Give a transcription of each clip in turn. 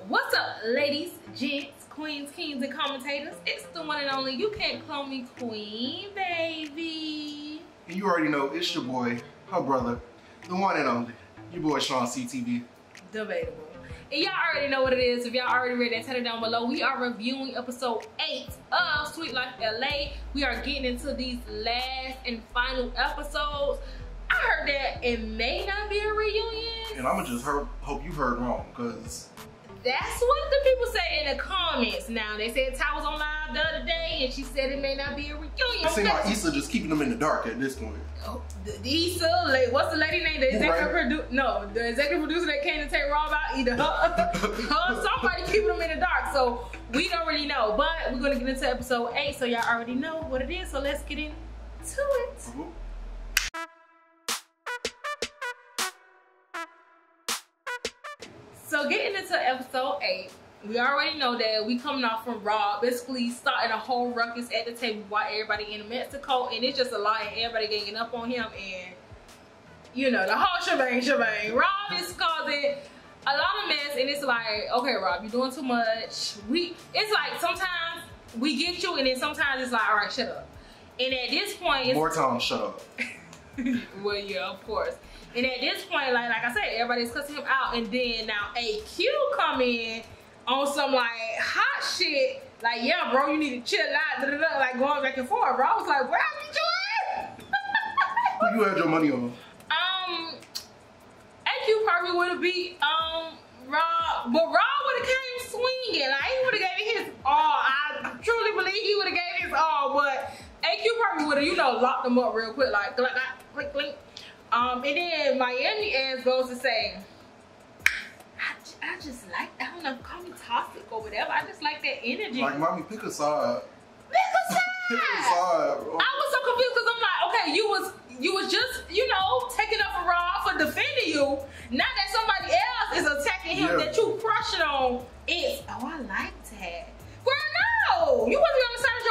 What's up, ladies, gents, queens, kings, and commentators? It's the one and only. You can't call me queen, baby. And you already know it's your boy, her brother, the one and only, your boy Sean CTV. Debatable. And y'all already know what it is. If y'all already read that, tell it down below. We are reviewing episode 8 of Sweet Life LA. We are getting into these last and final episodes. I heard that it may not be a reunion. And I'ma just hope you heard wrong, because that's what the people say in the comments now. They said Ty was on live the other day and she said it may not be a reunion. it seems like Issa just keeping them in the dark at this point. Oh, Issa, like, what's the lady name? The executive producer? No, the executive producer that came to take Robb out. Either her somebody keeping them in the dark. So we don't really know. But we're gonna get into episode 8, so y'all already know what it is. So let's get into it. So getting into episode 8, we already know that we coming off from Robb basically starting a whole ruckus at the table while everybody in Mexico, and it's just a lot and everybody ganging up on him, and you know, the whole shebang. Robb is causing a lot of mess, and it's like, okay, Robb, you're doing too much. It's like sometimes we get you, and then sometimes it's like, all right, shut up. And at this point, it's more time, shut up. well, yeah, of course. And at this point, like I said, everybody's cussing him out, and then now AQ come in on some like hot shit, like, yeah, bro, you need to chill out, like going back and forth. Bro, I was like, where are you doing? Who you had your money on? AQ probably would have beat Robb, but Robb would have came swinging. Like, he would have gave it his all. I truly believe he would have gave his all, but AQ probably would have, you know, locked him up real quick, like click. And then Myami ass goes to say, I just like, I don't know, call me toxic or whatever. I just like that energy. Like, mommy, pick a side. Pick a side. Pick a side, bro. I was so confused because I'm like, okay, you was just, you know, taking up for Robb for defending you. Now that somebody else is attacking him that you crushing on, it's, oh, I like that. Girl, no, you wasn't on the side of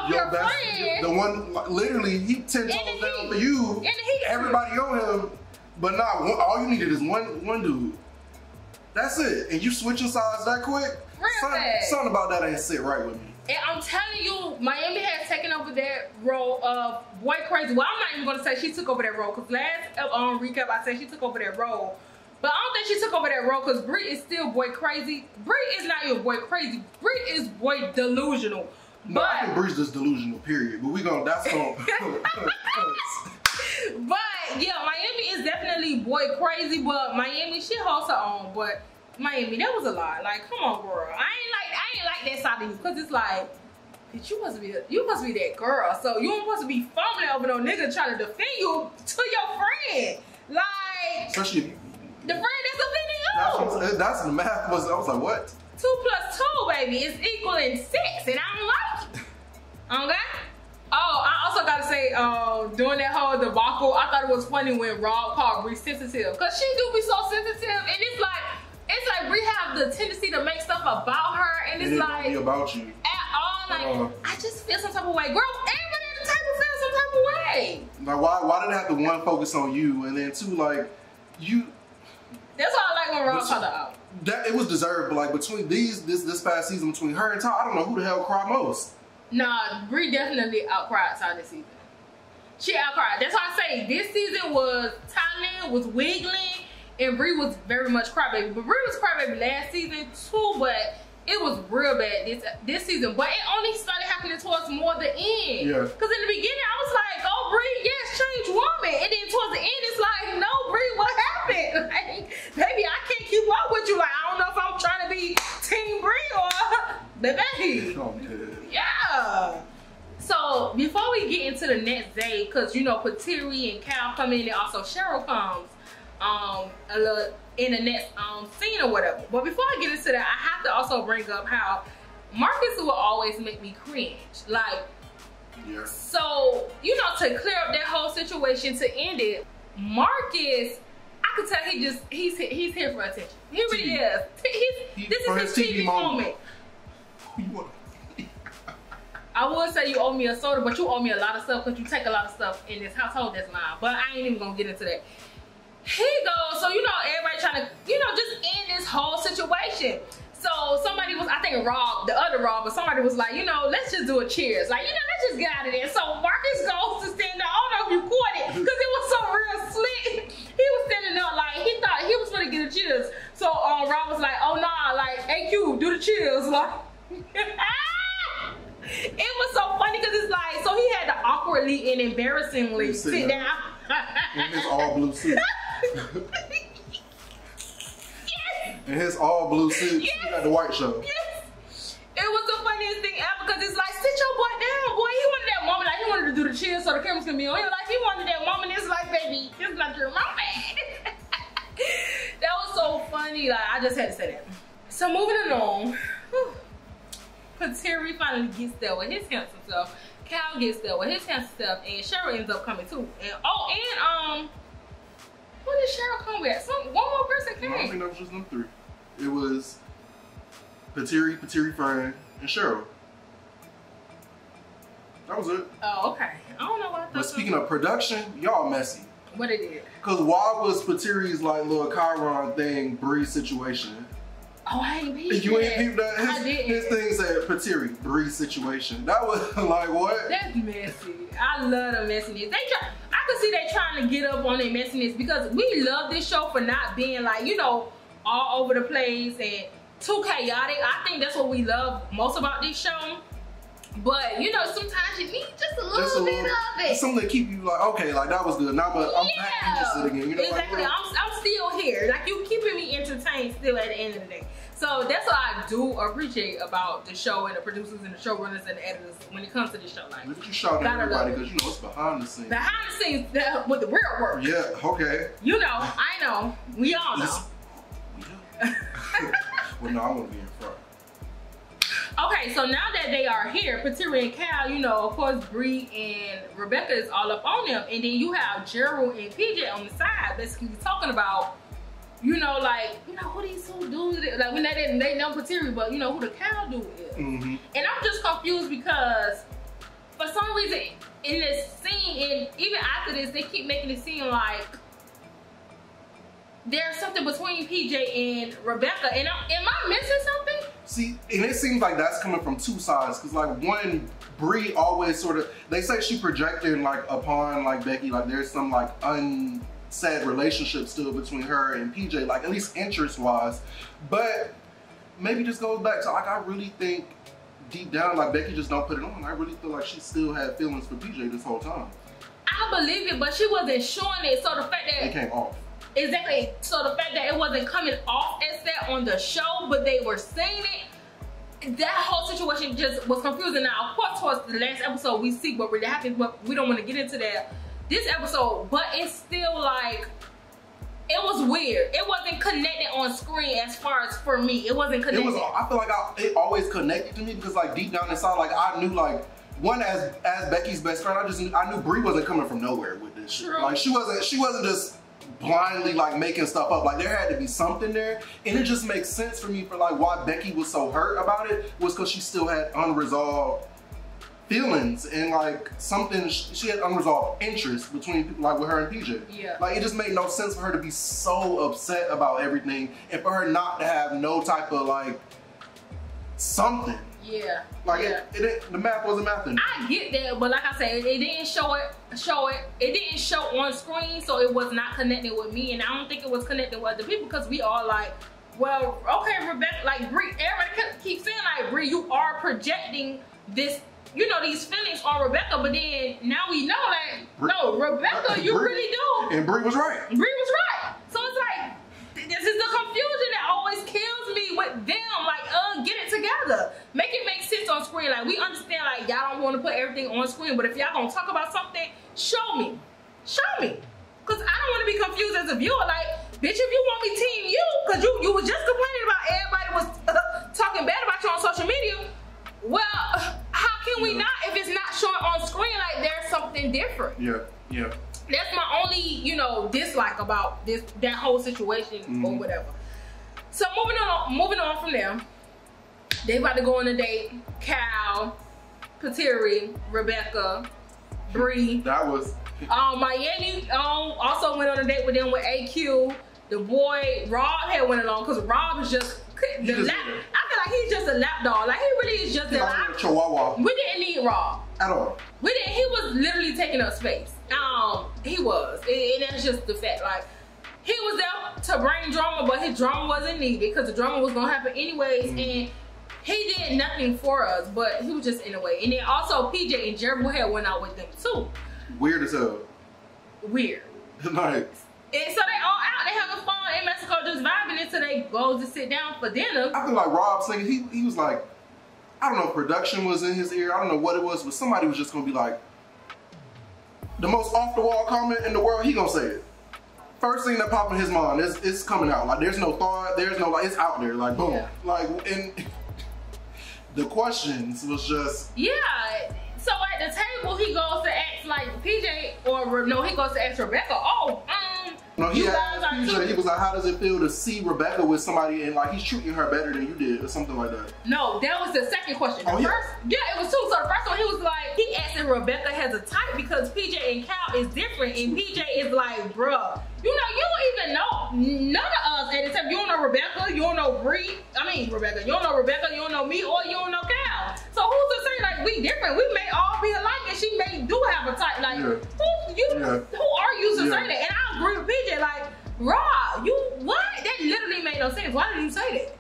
your friend. The one, like, literally, he 10 toes down for you. Everybody on him, but not one, all you needed is one dude. That's it. And you switching sides that quick? Something about that ain't sit right with me. And I'm telling you, Myami has taken over that role of boy crazy. Well, I'm not even gonna say she took over that role, because last recap I said she took over that role. But I don't think she took over that role because Bree is still boy crazy. Bree is not even boy crazy. Bree is boy delusional. No, I think Bree's just delusional, period. But that's going But yeah, Myami is definitely boy crazy, but Myami, she holds her own. But Myami, that was a lot. Like, come on, girl. I ain't like that side of you, because it's like, bitch, you must be that girl. So you ain't supposed to be fumbling over no nigga trying to defend you to your friend. Like, especially the friend that's offending you. That's the math. I was like, what? 2 + 2, baby, is equaling 6, and I don't like it. Okay? Oh, I also gotta say, during that whole debacle, I thought it was funny when Robb called Bree sensitive, cause she do be so sensitive, and it's like Bree have the tendency to make stuff about her, and it's like don't be about you at all. Like, I just feel some type of way, girl. Everybody at the table feels some type of way. Like, why did it have to one focus on you, and then two, like, you? That's why I like when Robb called her out. That it was deserved, but like between this past season, between her and Ty, I don't know who the hell cried most. Nah, Bree definitely outcried Ty this season. She outcried. That's why I say this season was Tylynn was wiggling and Bree was very much crybaby. But Bree was crybaby last season too, but it was real bad this season. But it only started happening towards more the end. Yeah. Because in the beginning I was like, oh Bree, yes, change woman. And then towards the end it's like, no Bree, what happened? Like, baby, I can't keep up with you. Like, I don't know if I'm trying to be Team Bree or the baby. Yeah. So before we get into the next day, because you know Petiri and Cal come in, and also Cheryl comes a little in the next scene or whatever. But before I get into that, I have to also bring up how Marcus will always make me cringe. Like, so you know, to clear up that whole situation, to end it, Marcus, I could tell he's here for attention. He really is. This is his TV moment. I would say you owe me a soda, but you owe me a lot of stuff because you take a lot of stuff in this household that's mine. But I ain't even gonna get into that. he goes, so you know, everybody trying to, you know, just end this whole situation. So somebody was, I think Robb, the other Robb, but somebody was like, you know, let's just do a cheers. Like, you know, let's just get out of there. So Marcus goes to stand there. I don't know if you caught it, because it was so real slick. He was standing there like, he thought he was gonna get a cheers. So Robb was like, oh nah, like, hey Q, do the cheers. Like, it was so funny because it's like, so he had to awkwardly and embarrassingly sit down. In his all blue suit. In his all blue suit, he got the white show. Yes. It was the funniest thing ever because it's like, sit your boy down, boy. He wanted that moment, like he wanted to do the cheers so the camera's gonna be on him. Like he wanted that moment. It's like, baby, it's not your moment. That was so funny. Like I just had to say that. So moving along, Petiri finally gets there with his handsome self. Cal gets there with his handsome self, and Cheryl ends up coming too. And who did Cheryl come with? One more person came. No, I think that was just them three. It was Petiri, Fern, and Cheryl. That was it. Oh, okay. I don't know what I thought. But speaking of production, y'all messy. What it did? Cause why was Petiri's like little Chiron thing Bree situation? Oh, I ain't peeped that. You ain't peeped that? I didn't. His thing said Petiri, Bree situation. That was like what? That's messy. I love the messiness. I could see they trying to get up on their messiness because we love this show for not being like, you know, all over the place and too chaotic. I think that's what we love most about this show. But you know, sometimes you need just a little bit of it. Something to keep you like, okay, like that was good. Now I'm back interested again. You know, exactly. Like, I'm still here. Like you keeping me entertained still at the end of the day. So that's what I do appreciate about the show and the producers and the showrunners and the editors when it comes to this show. Like, look at you shouting at everybody because you know it's behind the scenes. Behind the scenes with the real work. Yeah. Okay. You know, I know. We all know. Well, no, I want to be in front. Okay, so now that they are here, Petiri and Cal, you know, of course, Bree and Rebecca is all up on them. And then you have Jerrold and PJ on the side, basically talking about, you know, like, you know, who these two dudes is. Like, when they know Petiri, but you know who the Cal dude is. And I'm just confused because for some reason in this scene, and even after this, they keep making it seem like there's something between PJ and Rebecca. And am I missing something? See, and it seems like that's coming from two sides. Cause like one, Bree always sort of, they say she projected like upon like Becky, like there's some like unsaid relationship still between her and PJ, like at least interest wise. But maybe just goes back to like, I really think deep down, like Becky just don't put it on. I really feel like she still had feelings for PJ this whole time. I believe it, but she wasn't showing it. So the fact that it came off. Exactly. So the fact that it wasn't coming off as that on the show, but they were saying it, that whole situation just was confusing. Now, of course, towards the last episode, we see what really happened, but we don't want to get into that this episode. But it's still like, it was weird. It wasn't connected on screen as far as for me. It wasn't connected. I feel like it always connected to me because like deep down inside, like I knew like, one, as Becky's best friend, I knew Bree wasn't coming from nowhere with this shit. Like she wasn't just blindly like making stuff up. Like there had to be something there, and it just makes sense for me for like why Becky was so hurt about it was because she still had unresolved feelings and like something, she had unresolved interest between like with her and PJ. Yeah. Like it just made no sense for her to be so upset about everything and for her not to have no type of like something. Yeah. Like the math wasn't mathing. I get that, but like I said, it didn't show it. It didn't show on screen, so it was not connecting with me, and I don't think it was connecting with other people because we all like, well, okay, Rebecca, like Bree, everybody keeps saying like, Bree, you are projecting this, you know, these feelings on Rebecca, but then now we know like, no, Rebecca, you really do. And Bree was right. Bree was right. So it's like, this is the confusion that always kills me with them. Like, get it together. Make it make sense on screen. Like, we understand, like, y'all don't want to put everything on screen, but if y'all gonna talk about something, show me. Show me. Because I don't want to be confused as a viewer. Like, bitch, if you want me team you, because you was just complaining about everybody was talking bad about you on social media, well, how can we not if it's not showing on screen? Like, there's something different. Yeah. That's my only, you know, dislike about that whole situation or whatever. So moving on from there, they about to go on a date. Cal, Petiri, Rebecca, Bree. That was. Myami also went on a date with them with AQ. The boy Robb had went along because Robb is just I feel like he's just a lap dog. Like he really is just a chihuahua. We didn't need Robb at all. We didn't. He was literally taking up space. He was, and that's just the fact. Like he was there to bring drama, but his drama wasn't needed because the drama was gonna happen anyways, and he did nothing for us. But he was just in a way. And then also PJ and Jerrold had went out with them too. Weird as hell. Weird. Like. And so they all out, they having fun in Mexico, just vibing until they go to sit down for dinner. I feel like Robb saying he was like, I don't know if production was in his ear, I don't know what it was, but somebody was just gonna be like, the most off the wall comment in the world, he gonna say it. First thing that popped in his mind, it's coming out. Like there's no thought, there's no like, it's out there, like boom. Yeah. Like, and the questions was just. Yeah. So at the table, he goes to ask like PJ, or no, he goes to ask Rebecca, no, he was like, how does it feel to see Rebecca with somebody and like he's treating her better than you did or something like that? No, that was the second question. The first, it was two. So the first one, he was like, he asked if Rebecca has a type because PJ and Cal is different, and PJ is like, bruh, you don't even know none of us at the time. You don't know Rebecca, you don't know Bree. Rebecca, you don't know Rebecca, you don't know me, or you don't know Cal. So who's to say like we different? We may all be alike, and she may do have a type. Like who are you to say that? And I agree with PJ. Like Robb, you what? That literally made no sense. Why did you say that?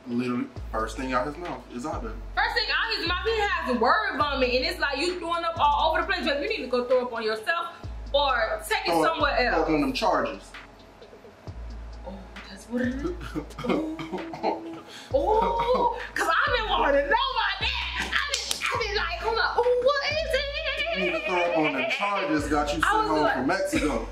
Literally, first thing out his mouth is out there. First thing out his mouth, he has a word vomit, and it's like you throwing up all over the place. But you need to go throw up on yourself or take it somewhere else. On them charges. Oh, that's what it is. Oh, cause I've been wanting to know about that. I've been like, hold up, what is it? You need to throw up on them charges. Got you sent home from Mexico.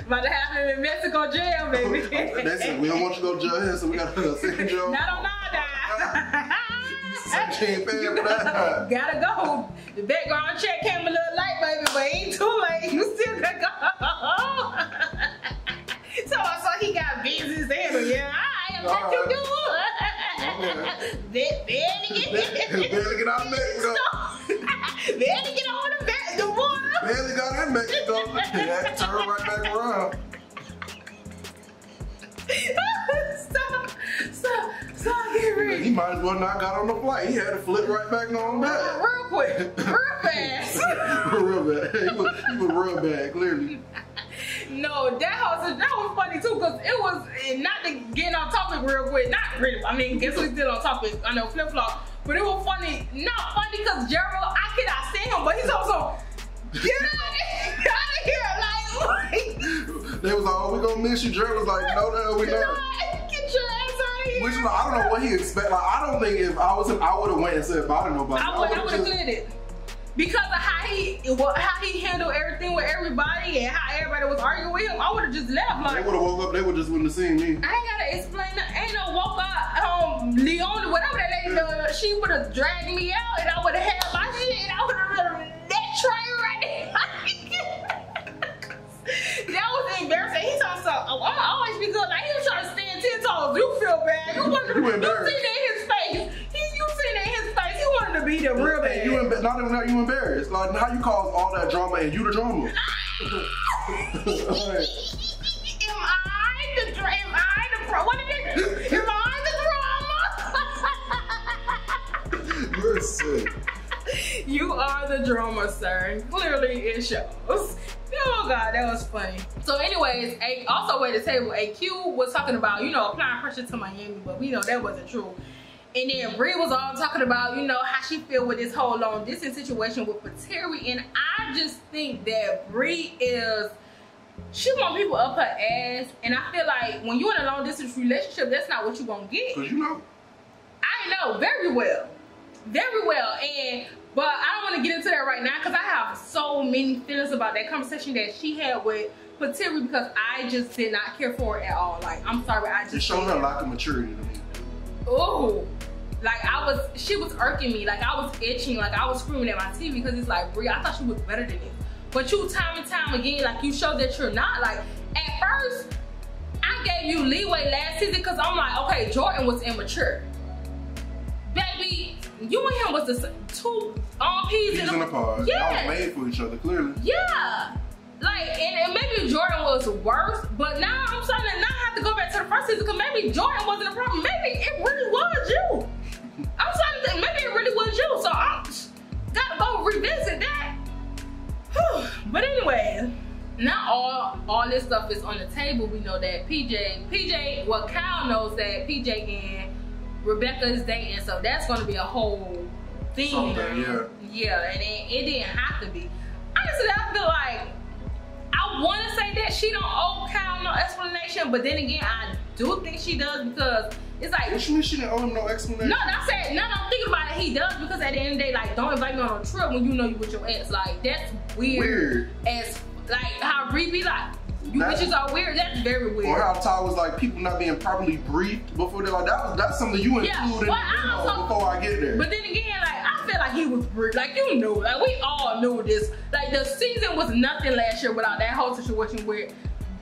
About to have him in Mexico jail, baby. They said we don't want you to go to jail here, so we got to send you. Not on nada. She ain't paying for that. Gotta go. The background check came a little late, baby, but ain't too late. You still gotta go. So he got business there. Yeah, I am what you do. Barely get out of Mexico. Barely get on the water. Barely got in Mexico. Had to turn right back around. Stop, get ready. He might as well not got on the flight. He had to flip right back on back. Real quick, real fast. Real bad. He was real bad, clearly. No, that was funny too, because it was, and not to get on topic real quick, not really, guess we still on topic, I know flip-flop, but it was funny, not funny because Jerrold, I cannot stand him, but he's also, get out of here, like, they was like, oh, we gonna miss you. Jerrold was like, no, the hell we not. Get your ass out of here. Which, I don't know what he expect. Like, I don't think if I was him, I would have went and said bye to nobody. I would have cleared it. Because of how he handled everything with everybody and how everybody was arguing with him, I would have just left. Like, they would have woke up, they would just wouldn't have seen me. I ain't gotta explain that. Ain't no woke up, Leon, whatever that lady does, she would have dragged me out and I would have had my shit and I would have been that tray right there. That was embarrassing. He talking so, I'ma always be good. Like, he was trying to stand 10 toes. You feel bad. You seen that in his face. You seen that in his face. He wanted to be the real bad. Not even that, you embarrassed. Like, how you cause all that drama and you the drama? Am I the pro? What is it? Am I the drama? You're sick. You are the drama, sir. Clearly it shows. Oh God, that was funny. So anyways, also at the table, AQ was talking about, applying pressure to Myami, but we know that wasn't true. And then Bree was all talking about, how she feel with this whole long distance situation with Petiri. And I just think that Bree she want people up her ass. And I feel like when you're in a long distance relationship, that's not what you gonna get. Cause you know. I know very well. Very well. But I don't want to get into that right now because I have so many feelings about that conversation that she had with Petiri because I just did not care for it at all. Like, I'm sorry, I just. It showed her a lack of maturity to me. Ooh. Like, she was irking me. Like, I was itching. Like, I was screaming at my TV because it's like, Brie, I thought she was better than this. But you, time and time again, like, you showed that you're not. Like, at first, I gave you leeway last season because I'm like, okay, Jordan was immature. Baby, you and him was the two peas in a pod. Yeah. Y'all made for each other, clearly. Yeah. Like, and maybe Jordan was worse, but now I'm starting to not have to go back to the first season because maybe Jordan wasn't a problem. Maybe it really was you. I'm starting to think maybe it really was you. So I gotta go revisit that. Whew. But anyway, now all this stuff is on the table. We know that PJ, well, Kyle knows that PJ and Rebecca is dating, so that's gonna be a whole thing. Something, yeah, and it didn't have to be. Honestly, I feel like I want to say that she don't owe Kyle no explanation, but then again, I do think she does because it's like. What you mean she didn't owe him no explanation? No, I'm thinking about it. He does because at the end of the day, like, don't invite me on a trip when you know you with your ex. Like, that's weird. As like how Bree be like, you bitches are weird. That's very weird. Or how Ty was like, people not being properly briefed before they're like, that's something you include before I get there. But then again, like, I feel like he was briefed. Like, you knew, like, we all knew this. Like, the season was nothing last year without that whole situation with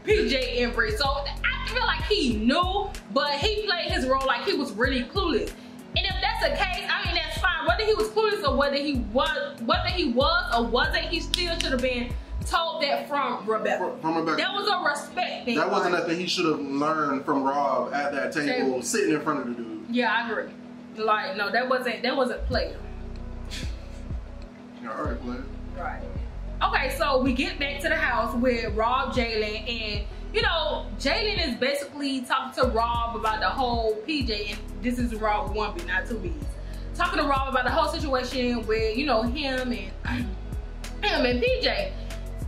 PJ and Bree. So I feel like he knew, but he played his role like he was really clueless. And if that's the case, I mean, that's fine. Whether he was clueless or whether he was or wasn't, he still should have been told that from Rebecca. From Rebecca. That was a respect thing. That wasn't nothing he should have learned from Robb at that table, sitting in front of the dude. Yeah, I agree. Like, no, that wasn't player. Yeah, all right, player. Right. Okay, so we get back to the house with Robb, Jaelynn, and you know, Jaelynn is basically talking to Robb about the whole PJ, and this is Robb 1B, not 2Bs. Talking to Robb about the whole situation with, you know, him and PJ.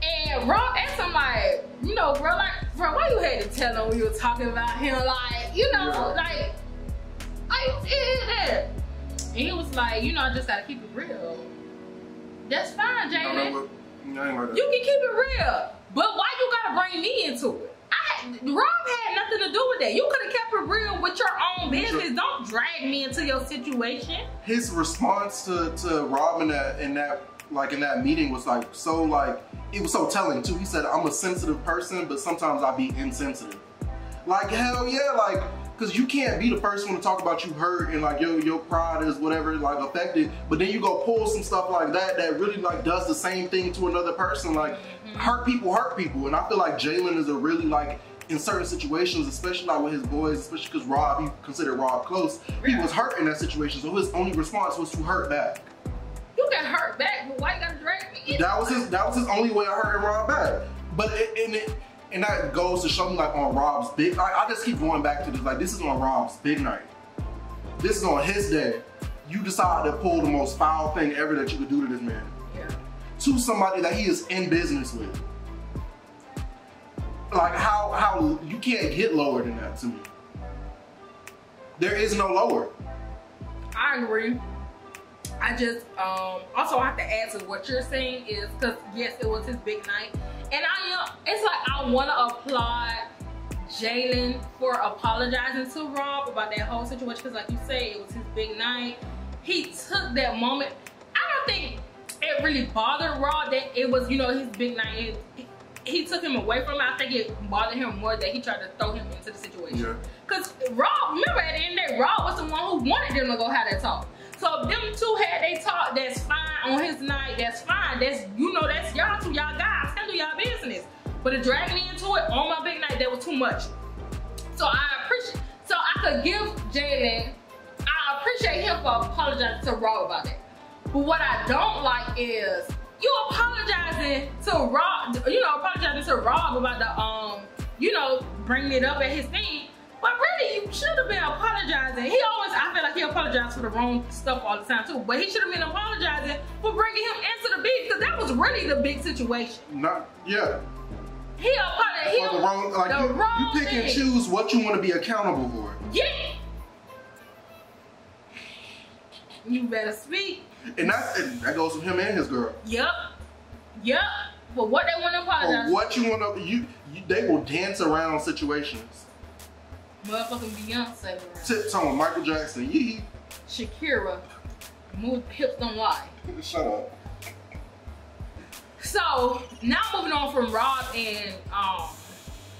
And Robb asked him like, you know, bro, why you had to tell him when you were talking about him? Like, you know, like, yeah. And he was like, you know, I just gotta keep it real. That's fine, Jaelynn. You can keep it real. But why you gotta bring me into it? Robb had nothing to do with that. You could have kept it real with your own business. Don't drag me into your situation. His response to Robb in that meeting was like so like it was so telling too. He said, "I'm a sensitive person, but sometimes I be insensitive." Like hell yeah, like because you can't be the first one to talk about you hurt and like your pride is whatever like affected, but then you go pull some stuff like that really like does the same thing to another person. Like hurt people, and I feel like Jaelynn is a really like in certain situations, especially like with his boys, especially because Robb, he considered Robb close. He was hurt in that situation, so his only response was to hurt back. You can hurt back, but why you gotta drag me in? That was his only way of hurting Robb back. But and that goes to show me like on Robb's big. I just keep going back to this. Like this is on Robb's big night. This is on his day. You decide to pull the most foul thing ever that you could do to this man. Yeah. To somebody that he is in business with. Like how you can't get lower than that to me. There is no lower. I agree. I just also have to add to what you're saying is because yes, it was his big night, and it's like I want to applaud Jaelynn for apologizing to Robb about that whole situation because, like you say, it was his big night. He took that moment. I don't think it really bothered Robb that it was, you know, his big night. He took him away from it. I think it bothered him more that he tried to throw him into the situation. Yeah. Because Robb, remember at the end of the day, Robb was the one who wanted them to go have that talk. So if them two had they talk, that's fine on his night, that's fine. That's, you know, that's y'all two, y'all guys, handle y'all business. But to drag me into it on my big night, that was too much. So I could give Jaelynn, I appreciate him for apologizing to Robb about that. But what I don't like is you apologizing to Robb, apologizing to Robb about the, bringing it up at his thing. But really, you should have been apologizing. I feel like he apologized for the wrong stuff all the time too. But he should have been apologizing for bringing him into the beef because that was really the big situation. Yeah. He apologized. For the wrong, like you pick and choose what you want to be accountable for. Yeah. You better speak. And that goes for him and his girl. Yep. For what they want to apologize. For what you want to, they will dance around situations. Motherfucking Beyonce. Tiptoeing with Michael Jackson. Yee. Shakira. Move hips don't lie. Shut up. So now moving on from Robb and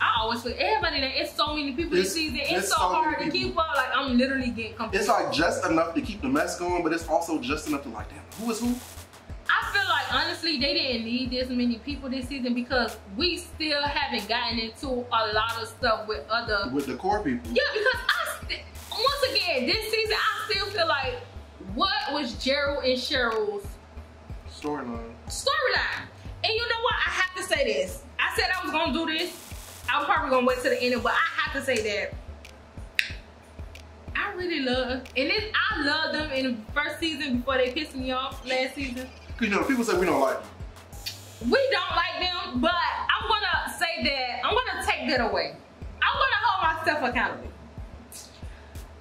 I always feel everybody that it's so many people this season. It's so hard to keep up. Like I'm literally getting confused. It's like just enough to keep the mess going, but it's also just enough to like, damn, who is who? I feel like honestly they didn't need this many people this season because we still haven't gotten into a lot of stuff with the core people. Yeah, because once again this season I still feel like what was Jerrold and Cheryl's storyline. And you know what? I have to say this. I said I was gonna do this. I'm probably gonna wait till the end, but I have to say that I really love, I love them in the first season before they pissed me off last season. Cause you know people say we don't like them. We don't like them, but I'm gonna say that I'm gonna take that away. I'm gonna hold myself accountable.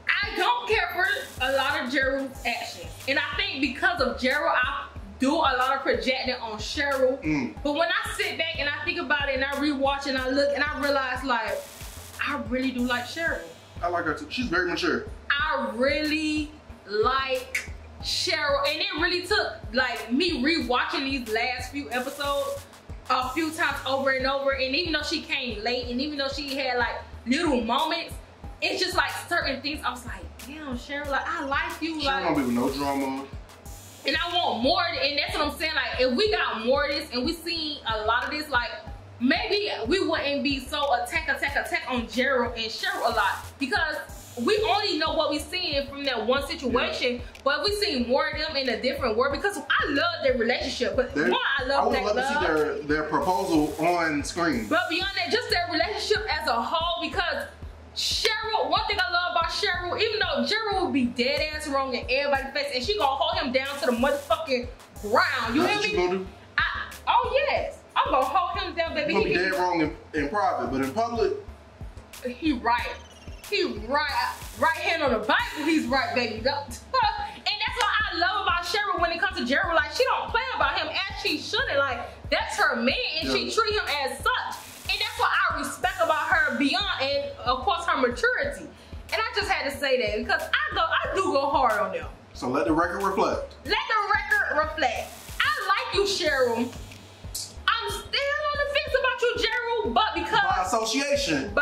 I don't care for a lot of Jerrold's actions, and I think because of Jerrold, I do a lot of projecting on Jerrold. But when I sit back and I think about it and I rewatch and I look and I realize like I really do like Jerrold. I like her too. She's very mature. I really like Jerrold, and it really took like me rewatching these last few episodes a few times over and over. And even though she came late, and even though she had like little moments, it's just like certain things. I was like, damn, Jerrold, like I like you. She like don't be with no drama. And I want more, and that's what I'm saying. Like, if we got more of this, and we seen a lot of this, like maybe we wouldn't be so attack on Jerrold and Jerrold a lot because we only know what we seen from that one situation. Yeah. But we seen more of them in a different world because I love their relationship. But one, I love that love. I would love to see their proposal on screen. But beyond that, just their relationship as a whole, because Jerrold, one thing I love about Jerrold, even though Jerrold would be dead ass wrong in everybody's face, and she gonna hold him down to the motherfucking ground. You hear me? Gonna do? Oh yes, I'm gonna hold him down, baby. He's gonna be dead wrong in private, but in public, he right. He right. Right hand on the Bible, he's right, baby. And that's what I love about Jerrold when it comes to Jerrold. Like she don't play about him as she shouldn't. Like that's her man, and she treat him as such. And that's what I respect about her beyond, and of course her maturity. And I just had to say that because I do go hard on them. So let the record reflect. Let the record reflect. I like you, Jerrold. I'm still on the fence about you, Jerrold, but because by association,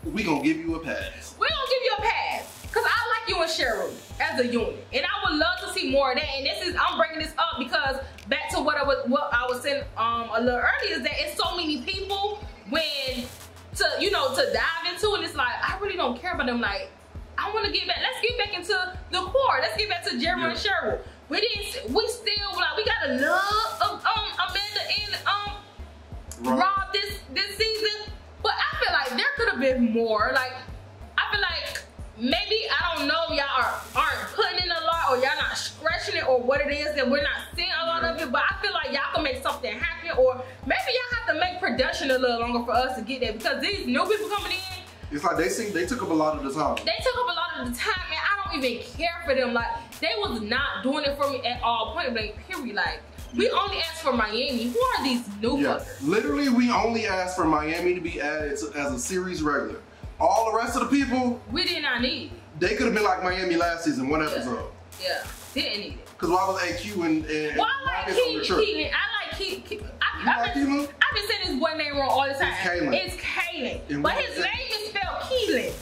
we gonna give you a pass. We gonna give you a pass because I like you and Jerrold as a unit, and I would love to see more of that. And I'm bringing this up because back to what I was saying a little earlier is that it's so many people to dive into, and it's like I really don't care about them. Like I want to get back. Let's get back into the core. Let's get back to Jerrold and Jerrold. We still like we got a love of Amanda and Robb this season, but I feel like there could have been more. Like I feel like maybe I don't know, y'all aren't putting in a lot, or y'all not scratching it, or what it is that we're not seeing a lot of it. But I feel like y'all can make something happen, or maybe y'all have to make production a little longer for us to get there because these new people coming in. It's like they took up a lot of the time. They took up a lot of the time, and I don't even care for them. Like they was not doing it for me at all. Point blank, period. Like we only asked for Myami. Who are these new fuckers? Literally, we only asked for Myami to be added as a series regular. All the rest of the people, we did not need. They could have been like Myami last season, one episode. Yeah, didn't need it. Because why was AQ and Marcus on the trip? I like Keelan. I've been saying this boy name wrong all the time. It's Kaylin. But his name is spelled Keelan.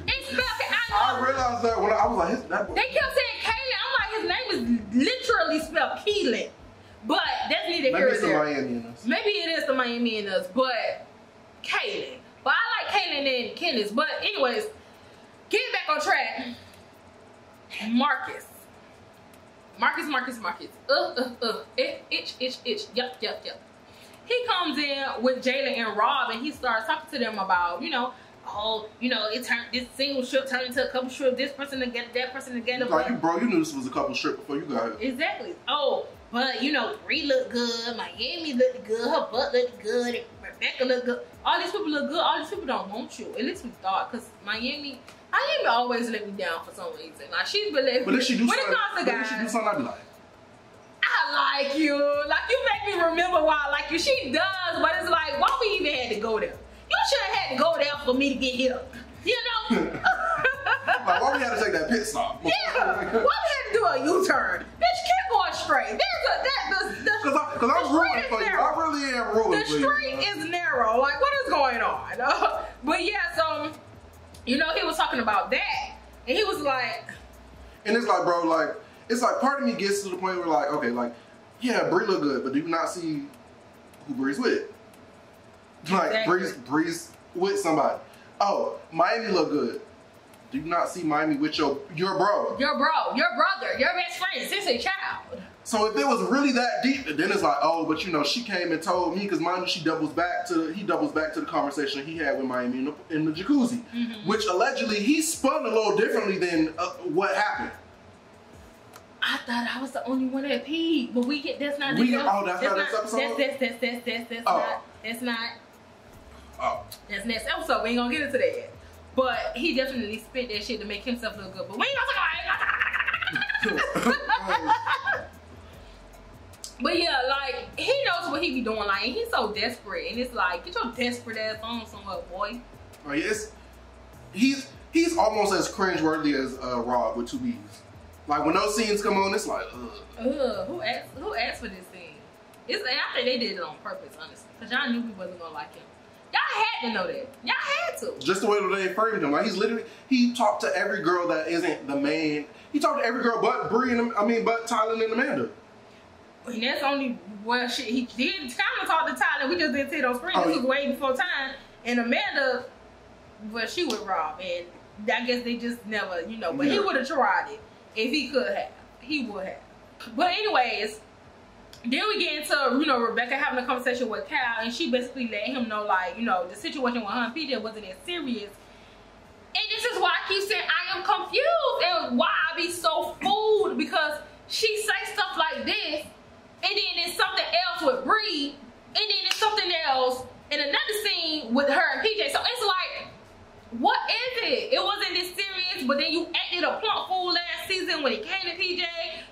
It's spelled I realized that when I was like, they kept saying Kaylin. I'm like, his name is literally spelled Keelan. But that's neither here nor there. Maybe it is the Myami in us, but Kaylin. But I like Kaylin and Candiss. But anyways, getting back on track. Marcus. Itch. Yup. He comes in with Jaelynn and Robb, and he starts talking to them about, this single strip turned into a couple strip. This person to get that person to get. Like you knew this was a couple strip before you got here. Exactly. Oh, but Bree looked good. Myami looked good. Her butt looked good. Rebecca looked good. All these people look good. All these people don't want you. At least we thought, because Myami always let me down for some reason. Like she's been letting me. But if she do when it comes to guys, she do something, I'd be like, I like you. Like you make me remember why I like you. She does, but it's like, why we even had to go there? You should have had to go there for me to get here. Like why we had to take that pit stop? Yeah. Why we had to do a U-turn? Bitch, keep going straight. The Cause I'm rooting for you. I really am rooting for you. The street is narrow. Like, what is going on? But yeah, so, you know, he was talking about that. And he was like... And it's like, bro, like, it's like part of me gets to the point where like, okay, like, yeah, Bree look good, but do you not see who Bree's with? Like, exactly. Bree's with somebody. Oh, Myami look good. Do you not see Myami with your bro? Your bro, your brother, your best friend since a child. So if it was really that deep, then it's like, oh, but you know, she came and told me, because mind you, he doubles back to the conversation he had with Myami in the jacuzzi, which allegedly he spun a little differently than what happened. I thought I was the only one that peed, but that's not this episode. Oh, that's not this episode? That's not. Oh. That's next episode. We ain't gonna get into that yet. But he definitely spit that shit to make himself look good. But we ain't gonna talk about it. But yeah, like, he knows what he be doing. Like, and he's so desperate. And it's like, get your desperate ass on somewhere, boy. Oh, yes. He's almost as cringeworthy as Robb with 2 B's. Like, when those scenes come on, it's like, ugh. Ugh. Who asked for this scene? I think they did it on purpose, honestly. Because y'all knew we wasn't gonna like him. Y'all had to know that. Y'all had to. Just the way that they framed him. Like, he talked to every girl that isn't the main. He talked to every girl but but Tylynn and Amanda. And that's only, well, shit, he did kind of talk to Tylynn. We just didn't see it on screen. This was way before time. And Amanda, well, she with Robb. And I guess they just never, you know. But he would have tried it if he could have. He would have. But anyways, then we get into, you know, Rebecca having a conversation with Cal, and she basically let him know, like, you know, the situation with her and PJ wasn't as serious. And this is why I keep saying I am confused and why I be so fooled, because she say stuff like this, and then it's something else with Bree, and then it's something else in another scene with her and PJ. So it's like, what is it? It wasn't this serious, but then you acted a plump fool last season when it came to PJ.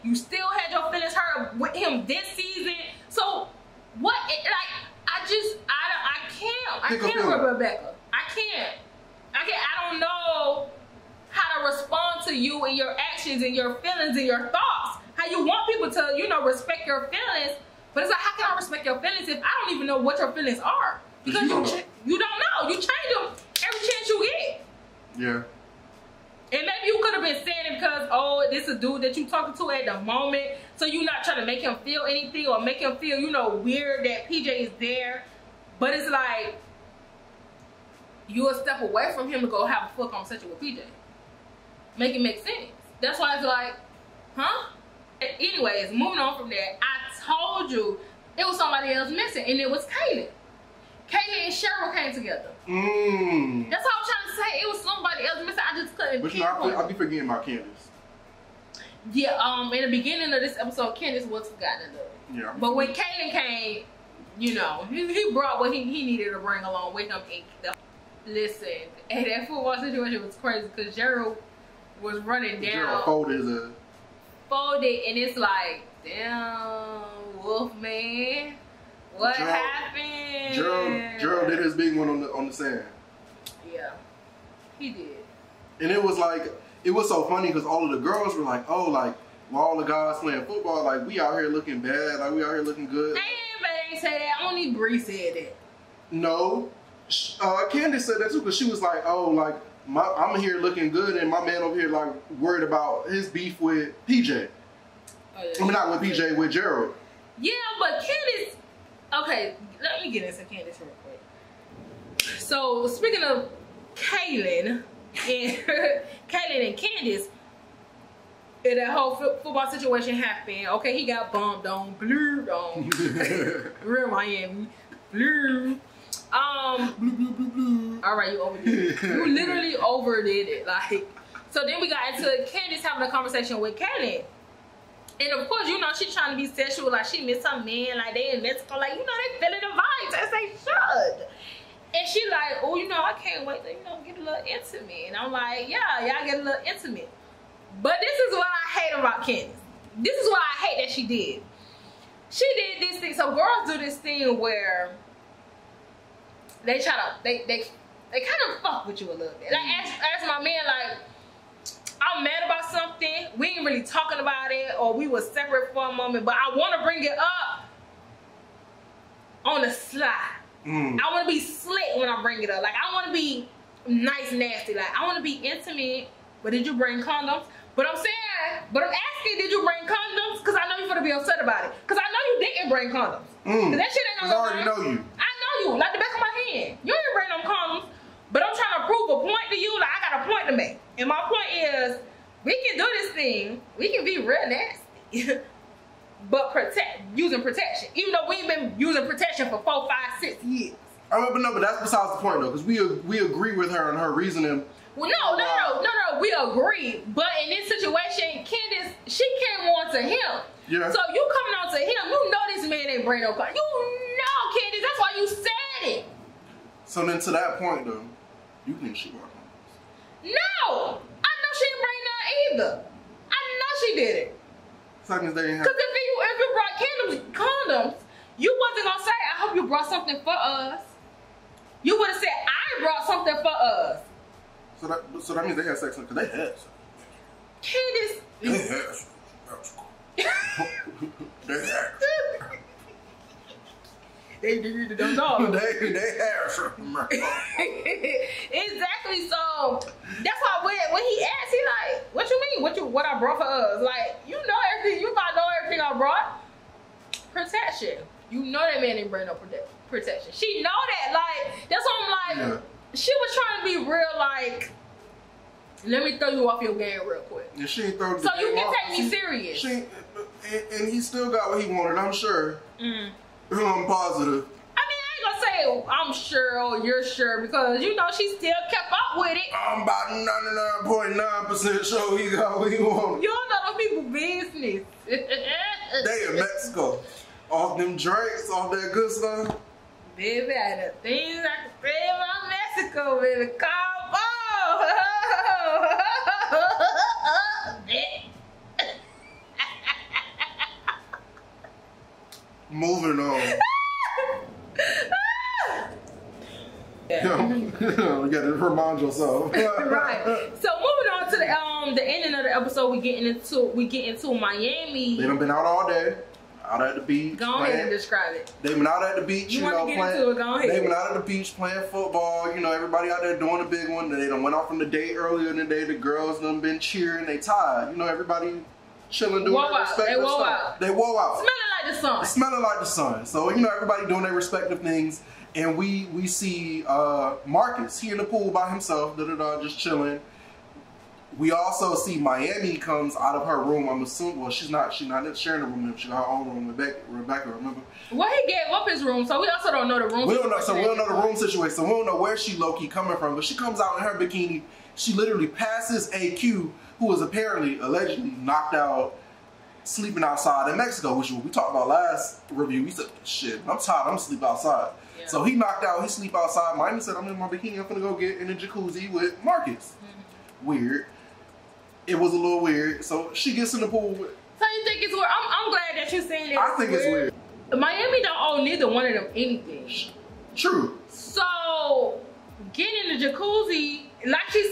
You still had your feelings hurt with him this season. So what? I can't with Rebecca. I can't. I don't know how to respond to you and your actions and your feelings and your thoughts. How you want people to, you know, respect your feelings, but it's like, how can I respect your feelings if I don't even know what your feelings are? Because you don't know. You change them every chance you get. Yeah. And maybe you could have been saying it because, oh, this is a dude that you talking to at the moment, so you're not trying to make him feel anything or make him feel, you know, weird that PJ is there. But it's like, you a step away from him to go have a full conversation with PJ. Make it make sense. That's why it's like, huh? Anyways, moving on from that, I told you it was somebody else missing, and it was Kaylin. Kaylin and Cheryl came together. That's all I'm trying to say. It was somebody else missing. I just couldn't. But you know, I be forgetting about Candiss. Yeah, in the beginning of this episode, Candiss was forgotten. Yeah. But when Kaylin came, you know, he brought what he needed to bring along with him. Listen, and that football situation was crazy because Jerrold was running down. Jerrold folded, and it's like, damn, Wolfman, what happened? Jerrold did his big one on the sand. Yeah, he did. And it was like, it was so funny because all of the girls were like, oh, like, while all the guys playing football, like, we out here looking bad, like, we out here looking good. They ain't say that. Only Bree said that. No. Candiss said that too, because she was like, oh, like, I'm here looking good, and my man over here, like, worried about his beef with PJ. Oh, yeah. I mean, not with PJ, with Jerrold. Yeah, but Candiss, okay, let me get into Candiss real quick. So, speaking of Kaylin and Candiss, and that whole football situation happened. Okay, he got bombed on, blurred on. Real Miami, blue. All right, you overdid it. You literally overdid it. Like, so then we got into Candiss having a conversation with Kaylin. And of course, you know, she's trying to be sexual, like she missed her man, like they in Mexico, like, you know, they feeling the vibes as they should. And she like, oh, you know, I can't wait to, you know, get a little intimate. And I'm like, yeah, y'all get a little intimate. But this is what I hate about Candiss. This is what I hate that she did. She did this thing. So girls do this thing where they try to, they kind of fuck with you a little bit. Like, ask my man, like, I'm mad about something. We ain't really talking about it, or we were separate for a moment, but I want to bring it up. on the slide. I want to be slick when I bring it up. Like, I want to be nice, nasty. Like, I want to be intimate. But did you bring condoms? But I'm asking, did you bring condoms? Because I know you're going to be upset about it. Because I know you didn't bring condoms. Because that shit ain't no. I already know you. I know you, like the back of my hand. You didn't bring them condoms. But I'm trying to prove a point to you. Like, I got a point to make. And my point is, we can do this thing. We can be real nasty. But using protection. Even though we've been using protection for 4, 5, 6 years. But that's besides the point though, because we agree with her and her reasoning. Well, no, we agree. But in this situation, Candiss, she came on to him. Yeah. So you coming on to him, you know this man ain't bring no car. You know, Candiss, that's why you said it. So then to that point though, you think she brought condoms? No! I know she didn't bring none either. I know she did it. Because if you brought condoms, you wasn't gonna say, I hope you brought something for us. You would have said, I brought something for us. So that means they had sex because they had sex. Candiss. They had sex. They had sex. They don't know. They had sex. Exactly. So that's why when he asked, he like, what you mean? What I brought for us? Like, you know everything. You about to know everything I brought. Protection. You know that man didn't bring no protection. She know that. Like, that's what I'm like. Yeah. She was trying to be real. Like, let me throw you off your game real quick. And she ain't throw the so you game can off. Take me serious. And he still got what he wanted. I'm sure. I'm positive. I mean, I ain't gonna say I'm sure or you're sure because you know she still kept up with it. I'm about 99.9% sure he got what he wanted. You don't know those people business. They in Mexico. Off them drinks, all that good stuff. Baby, the things I can say about Mexico, baby. Come on. Moving on. You gotta remind yourself. Right. So moving on to the ending of the episode, we get into Miami. They done been out all day. Out at the beach. Go ahead and describe it. They've been out at the beach, you know, playing. Go ahead. They've been out at the beach playing football. You know, everybody out there doing a big one. They done went off on the date earlier in the day. The girls done been cheering. They tired. You know, everybody chilling, doing their respective stuff. They whoa out. Smelling like the sun. Smelling like the sun. So, you know, everybody doing their respective things. And we see Marcus. He in the pool by himself, just chilling. We also see Myami comes out of her room. I'm assuming, well, she's not sharing a room with him. She got her own room with Rebecca, remember? Well, he gave up his room, so we also don't know the room. We don't know the room situation. So we don't know where she low-key coming from. But she comes out in her bikini. She literally passes AQ, who was allegedly knocked out, sleeping outside in Mexico, which we talked about last review. We said, shit, I'm tired. I'm gonna sleep outside. Yeah. So he knocked out. He sleep outside. Myami said, I'm in my bikini. I'm gonna go get in the jacuzzi with Marcus. Weird. It was a little weird. So she gets in the pool. So you think it's weird? I'm glad that you're saying that. I think it's weird. Miami don't owe neither one of them anything. True. So getting in the jacuzzi, like she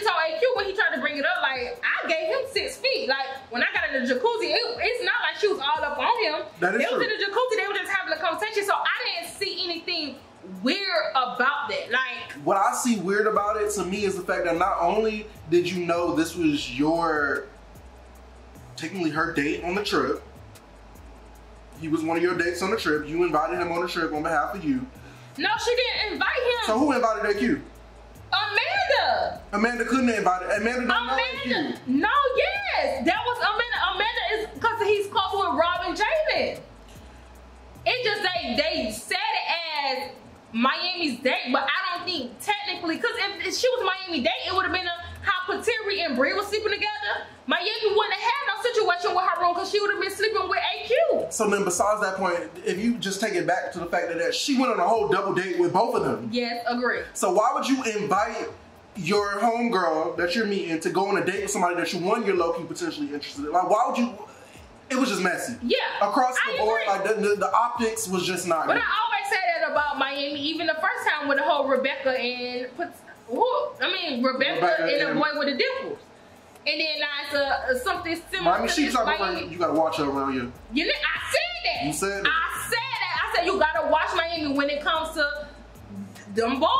told AQ when he tried to bring it up, like, I gave him 6 feet. Like, when I got in the jacuzzi, it's not like she was all up on him. That is true. They was in the jacuzzi, they were just having a conversation. So I didn't see anything weird about that. Like, what I see weird about it to me is the fact that not only did you know this was your technically her date on the trip, he was one of your dates on the trip, you invited him on the trip on behalf of you. No, she didn't invite him. So who invited AQ? Amanda. Amanda couldn't invite it. Amanda don't know AQ. No, yes. That was Amanda. Amanda is because he's close with Robb and Jaelynn. It just they said it as Miami's date, but I don't think technically, because if she was Miami date, it would have been how Petiri and Bree was sleeping together. Miami wouldn't have had no situation with her room because she would have been sleeping with AQ. So then besides that point, if you just take it back to the fact that she went on a whole double date with both of them. Yes, agree. So why would you invite your homegirl that you're meeting to go on a date with somebody that you're low-key potentially interested in? Like, why would you? It was just messy. Yeah. Across the board, like the optics was just not good. But I always say that about Miami, even the first time with the whole Rebecca and Rebecca and the boy with the dimples. And then now it's something similar. Miami, she's talking about you gotta watch her around you. I said that. You said that. I said that. I said you gotta watch Miami Myami when it comes to them boys,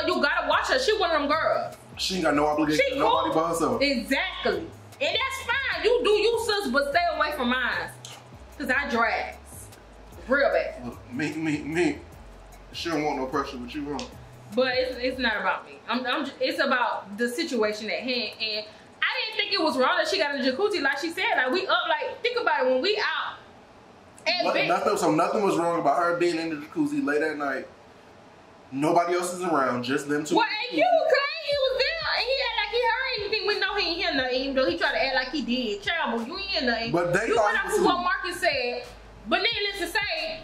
you gotta watch her. She one of them girls. She ain't got no obligation to nobody but herself. Exactly. And that's fine. You do you, sis, but stay away from mine. Cause I drags. Real bad. Look, me. She don't want no pressure, but you wrong. But it's not about me. It's about the situation at hand. And I didn't think it was wrong that she got in the jacuzzi, like she said. Like we up, like think about it when we out. Nothing was wrong about her being in the jacuzzi late at night. Nobody else is around, just them two. Well, and you claim he was there, and he act like he heard anything. We know he ain't hear nothing, even though he tried to act like he did. Child, you ain't hear nothing. But they you went off of what Marcus said. But needless to say,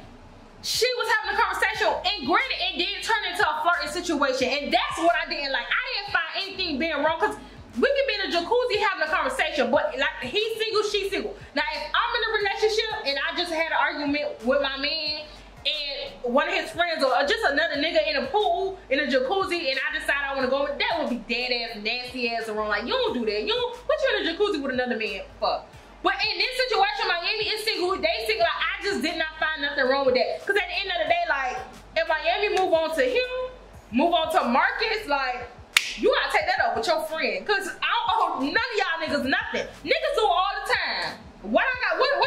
she was having a conversation, and granted, it did turn into a flirting situation, and that's what I didn't like. I didn't find anything being wrong, because we could be in a jacuzzi having a conversation, but like he's single, she's single. Now, if I'm in a relationship and I just had an argument with my man, and one of his friends or just another nigga in a pool, in a jacuzzi, and I decide I want to go with, that would be dead ass, nasty ass around. Like, you don't do that. You don't put you in a jacuzzi with another man. Fuck. But in this situation, Myami is single, they single. Like, I just did not find nothing wrong with that. Because at the end of the day, like, if Myami move on to him, move on to Marcus, like, you gotta take that up with your friend. Because I don't owe none of y'all niggas nothing. Niggas do it all the time. What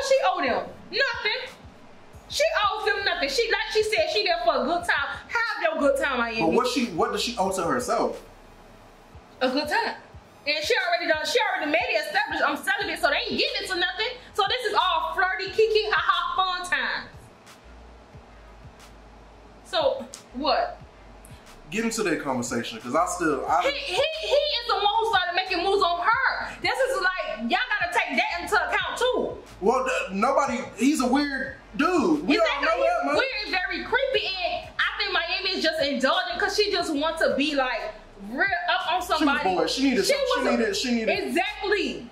she owe them? Nothing. She owes them nothing. Like she said, she there for a good time. Have your good time, Myami. But what does she owe to herself? A good time. And she already made it established I'm celibate, so they ain't getting it to nothing. So this is all flirty, kiki, ha-ha, fun time. So, what? Get into that conversation, because He is the one who started making moves on her. This is like, y'all gotta take that into account too. Well, he's a weird dude. We all know that, man. Weird, very creepy, and I think Myami is just indulgent because she just wants to be like real up on somebody. She was bored. She needed. Exactly.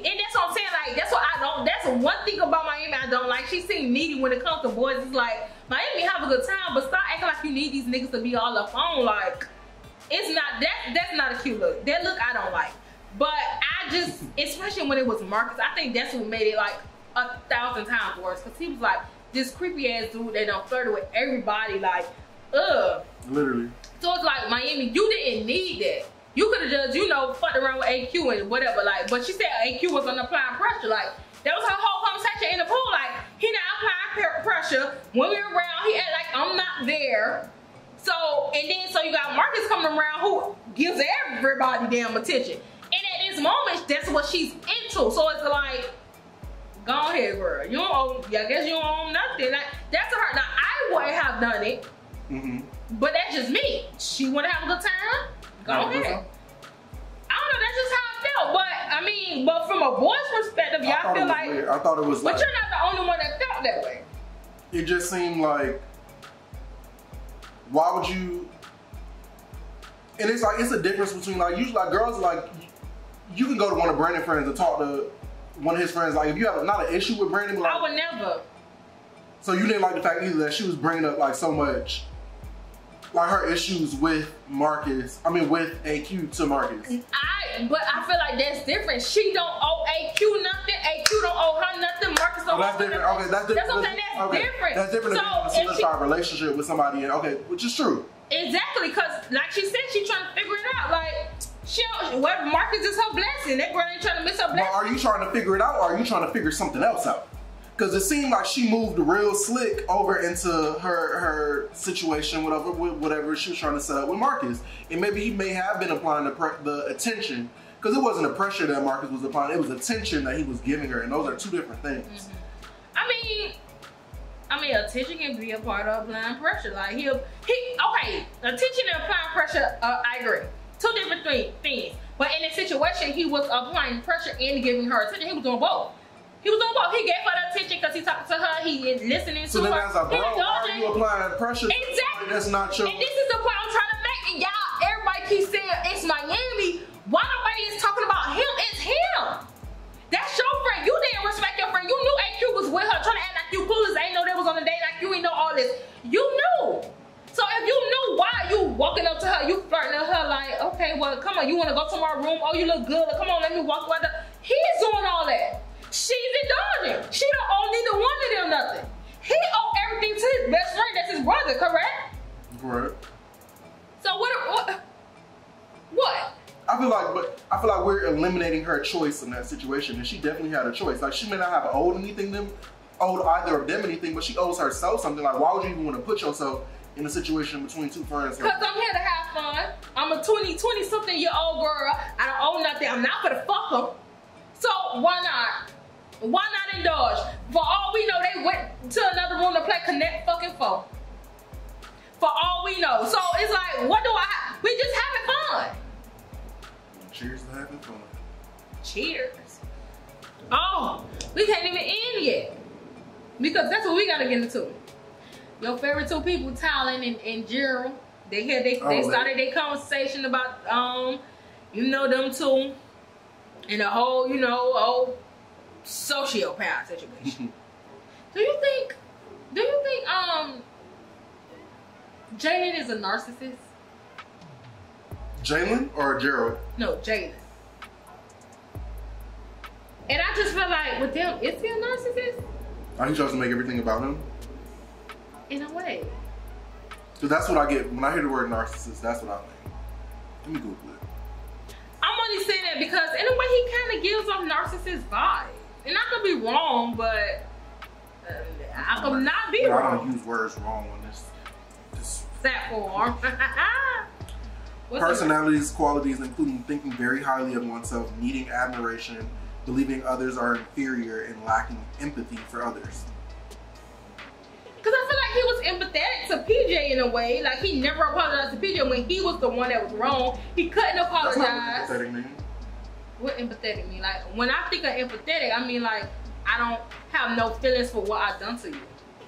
And that's what I'm saying, like, that's one thing about Myami I don't like. She seems needy when it comes to boys. It's like, Myami have a good time, but stop acting like you need these niggas to be all up on. Like, it's not, that's not a cute look. That look I don't like. But I just, especially when it was Marcus, I think that's what made it like 1,000 times worse. Cause he was like this creepy ass dude that done flirted with everybody, like, ugh. Literally. So it's like, Myami, you didn't need that. You could have just, you know, fucked around with AQ and whatever, like, but she said AQ was applying pressure, like, that was her whole conversation in the pool, like, he not applying pressure. When we were around, he act like I'm not there. So, and then, so you got Marcus coming around who gives everybody damn attention. And at this moment, that's what she's into. So it's like, go ahead, girl. You don't owe, I guess you don't owe nothing. Like, that's her. Now, I wouldn't have done it, but that's just me. She want to have a good time? Go ahead. I don't know, that's just how I felt. But, I mean, but from a boy's perspective, y'all feel like, weird. I thought it was but like, you're not the only one that felt that way. It just seemed like, why would you, and it's like, it's a difference between, like, usually like girls, like, you can go to one of Brandon's friends and talk to one of his friends. Like, if you have not an issue with Brandon, but like, I would never. So you didn't like the fact either that she was bringing up like so much, like her issues with Marcus. I mean, with AQ to Marcus. But I feel like that's different. She don't owe AQ nothing. AQ don't owe her nothing. Marcus don't owe her nothing. Okay, that's different. That's what I'm saying. That's different. That's different than a solidify relationship with somebody. And okay, which is true. Exactly, because like she said, she's trying to figure it out. Like, what Marcus is her blessing. That girl ain't trying to miss her blessing. But are you trying to figure it out, or are you trying to figure something else out? Because it seemed like she moved real slick over into her situation, whatever she was trying to set up with Marcus. And maybe he may have been applying the attention, because it wasn't the pressure that Marcus was applying, it was attention that he was giving her, and those are two different things. I mean, attention can be a part of applying pressure. Like, okay, attention and applying pressure, I agree. Two different things. But in this situation, he was applying pressure and giving her attention. He was doing both. He was doing both. He gave her the attention because he talked to her. He is listening to her. So then as a bro, why are you applying pressure? Exactly. That's not true. And this is the point I'm trying to make. And y'all, everybody keeps saying it's Myami. Why nobody is talking about him? It's him. That's your friend. You didn't respect your friend. You knew AQ was with her, trying to act like you clueless. I ain't know they was on a date, like you ain't know all this. You knew. So if you knew, why are you walking up to her, you flirting at her like, okay, well, come on, you want to go to my room? Oh, you look good. Come on, let me walk by the... He's doing all that. She's indulging. She don't owe neither one of them nothing. He owe everything to his best friend. That's his brother, correct? Correct. So what? I feel like we're eliminating her choice in that situation, and she definitely had a choice. Like, she may not have owed either of them anything, but she owes herself something. Like, why would you even want to put yourself in a situation between two friends? Because I'm here to have fun. I'm a 20-something-year-old girl. I don't owe nothing. I'm not gonna fuck them. So why not? Why not indulge? For all we know, they went to another room to play Connect fucking 4. For all we know. So it's like, what do we just having fun. Cheers to having fun. Cheers. Oh, we can't even end yet. Because that's what we gotta get into. Your favorite two people, Tylynn and Jerrold. They started their conversation about them two and the whole, old sociopath situation. Do you think Jaelynn is a narcissist? Jaelynn or Jerrold? No, Jaelynn. And I just feel like with them, is he a narcissist? Are he trying to make everything about him? In a way. Because that's what I get when I hear the word narcissist. That's what I think. Let me Google it. I'm only saying that because in a way he kind of gives off narcissist vibes. And I could be wrong, but I could not be wrong. I don't use words wrong on this platform. Personalities, qualities, including thinking very highly of oneself, needing admiration, believing others are inferior, and lacking empathy for others. Because I feel like he was empathetic to PJ in a way. Like, he never apologized to PJ when he was the one that was wrong. He couldn't apologize. That's not what empathetic mean. What empathetic mean? Like, when I think of empathetic, I mean like, I don't have no feelings for what I've done to you.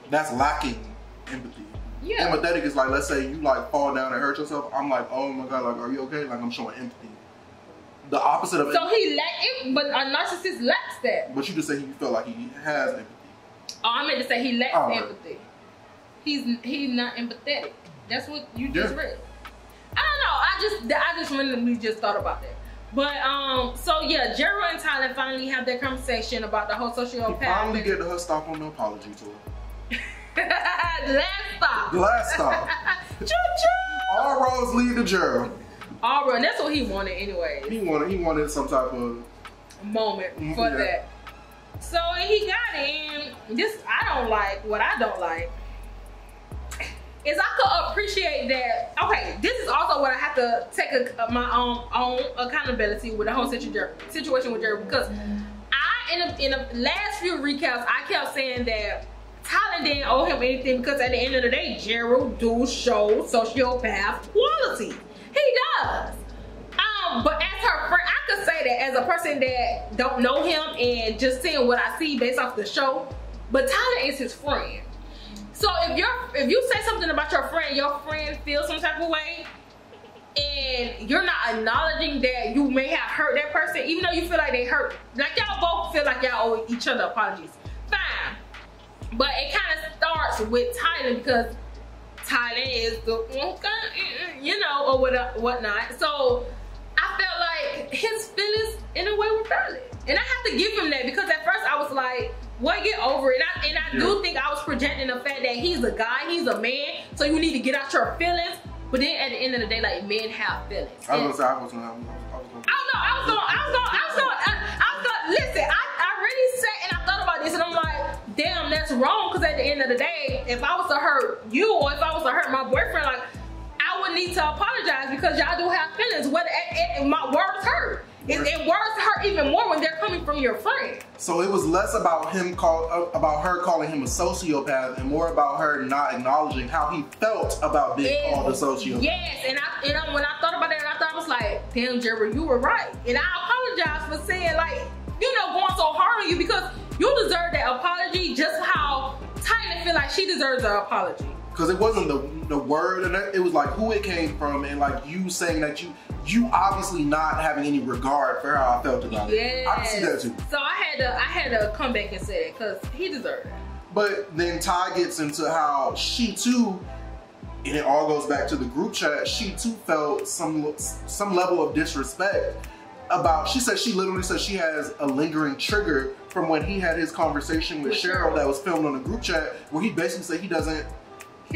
That's lacking empathy. Yeah. Empathetic is like, let's say you like fall down and hurt yourself. I'm like, oh my God, like, are you okay? Like, I'm showing empathy. The opposite of so he lacks, but a narcissist lacks that. But you just say he felt like he has empathy. Oh, I meant to say he lacks empathy. He's not empathetic. That's what you just read. I don't know. I just randomly just thought about that. But so yeah, Jerrold and Tylynn finally have their conversation about the whole sociopath. He finally get her stop on the apology tour. The last stop. Choo-choo. All roads lead to Jerrold. All right, that's what he wanted anyway. He wanted some type of moment for that. So he got it, and this I don't like. What I don't like is I could appreciate that. Okay, this is also what I have to take my own accountability with the whole situation with Jerrold, because in the last few recaps I kept saying that Tylynn didn't owe him anything, because at the end of the day, Jerrold do show sociopath qualities. He does. But as her friend, I could say that as a person that don't know him and just seeing what I see based off the show, but Tylynn is his friend. So if you say something about your friend feels some type of way, and you're not acknowledging that you may have hurt that person, even though you feel like they hurt, like y'all both feel like y'all owe each other apologies, fine. But it kind of starts with Tylynn, because Tylynn is the, or whatnot. So I felt like his feelings in a way were valid. And I have to give him that, because at first I was like, well, get over it. And I do think I was projecting the fact that he's a guy, he's a man, so you need to get out your feelings. But then at the end of the day, like, men have feelings. I was gonna listen, I really sat and I thought about this, and I'm like, damn, that's wrong, because at the end of the day, if I was to hurt you, or if I was to hurt my boyfriend, like, I would need to apologize, because y'all do have feelings. Whether my words hurt. And words hurt even more when they're coming from your friend. So it was less about about her calling him a sociopath, and more about her not acknowledging how he felt about being called a sociopath. Yes, and when I thought about it, I was like, damn, Jerrold, you were right. And I apologize for saying, like, going so hard on you, because you deserve that apology just how Tylynn feel like she deserves an apology. Because it wasn't the word, and it was like who it came from, and like you saying that you obviously not having any regard for how I felt about it. I can see that too. So I had to come back and say it, because he deserved it. But then Ty gets into how she too, and it all goes back to the group chat, she too felt some level of disrespect about, she literally said she has a lingering trigger from when he had his conversation with Cheryl that was filmed on the group chat, where he basically said he doesn't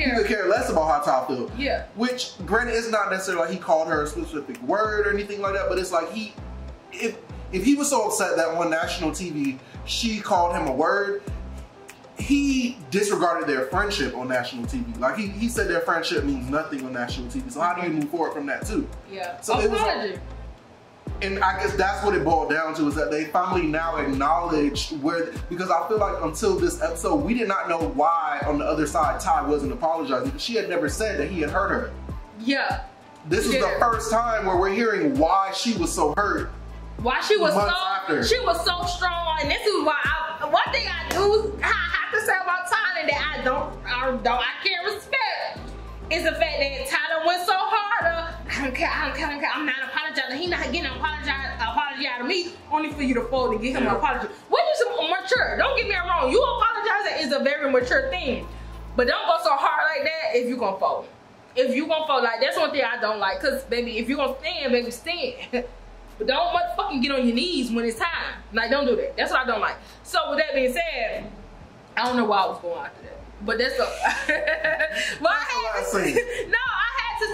could care less about how Ty feel. Yeah. Which, granted, it's not necessarily like he called her a specific word or anything like that, but it's like if he was so upset that on national TV she called him a word, he disregarded their friendship on national TV. Like he said their friendship means nothing on national TV. So how do you move forward from that too? Yeah. So it was like, and I guess that's what it boiled down to, is that they finally now acknowledged because I feel like until this episode, we did not know why on the other side Ty wasn't apologizing, because she had never said that he had hurt her. Yeah. This is the first time where we're hearing why she was so hurt. Why she was she was so strong, and this is why one thing I do I have to say about Tylynn that I can't respect is the fact that Tylynn went so hard. I'm not apologizing. He not getting an apology out of me, only for you to fold and give him an apology. What is mature? Don't get me wrong. You apologizing is a very mature thing, but don't go so hard like that if you gonna fold. If you gonna fold, like, that's one thing I don't like. Cause baby, if you gonna stand, baby, stand. But don't motherfucking get on your knees when it's time. Like, don't do that. That's what I don't like. So with that being said, I don't know why I was going after that. But that's no, I had to say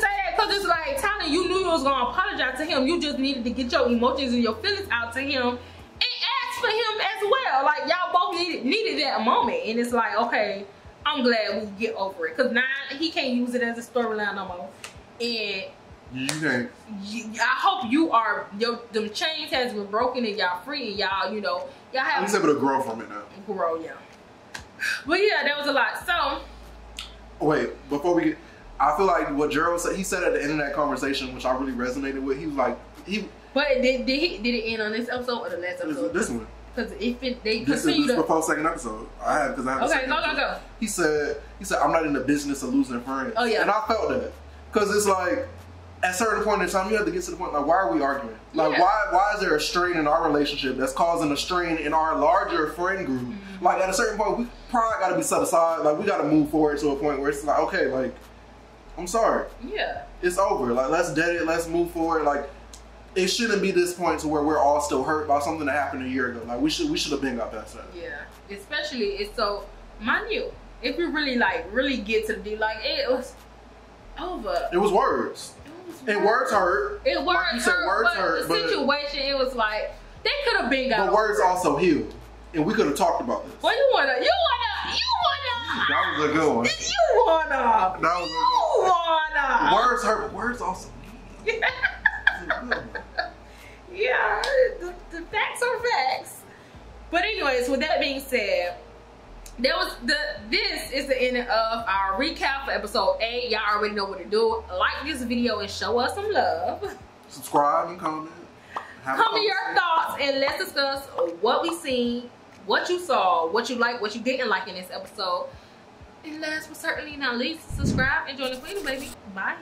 that because it's like, Tylynn, you knew you was gonna apologize to him. You just needed to get your emotions and your feelings out to him and ask for him as well. Like, y'all both needed that moment. And it's like, okay, I'm glad we get over it. Because now he can't use it as a storyline no more. And you can't. I hope them chains has been broken and y'all free and y'all have. He's able to grow from it now. Grow, yeah. But yeah, that was a lot. So. Wait, before we get, I feel like what Jerrold said, he said at the end of that conversation, which I really resonated with. He was like, But did it end on this episode or the last episode? This one. Because if they this is the proposed second episode. I have Okay, go. He said I'm not in the business of losing friends. Oh yeah. And I felt that because it's like, at a certain point in time, you have to get to the point, like, why are we arguing? Like, why is there a strain in our relationship that's causing a strain in our larger friend group? Mm-hmm. Like, at a certain point, we probably got to be set aside. Like, we got to move forward to a point where it's like, okay, like, I'm sorry. Yeah. It's over. Like, let's dead it. Let's move forward. Like, it shouldn't be this point to where we're all still hurt by something that happened a year ago. Like, we should have been got past that. Yeah. Especially, it's so, mind you, if you really get to the deal, like, it was over. It was words. And words hurt. It words hurt, but the situation, it was like, they could have been got. But words also heal. And we could have talked about this. Well, you wanna. That was a good one. That was a good one. Words hurt, but words also heal. Yeah, the facts are facts. But anyways, with that being said, this is the end of our recap for episode 8. Y'all already know what to do. Like this video and show us some love. Subscribe and comment. Comment your thoughts and let's discuss what we seen, what you saw, what you liked, what you didn't like in this episode. And last but certainly not least, subscribe and join the community, baby. Bye.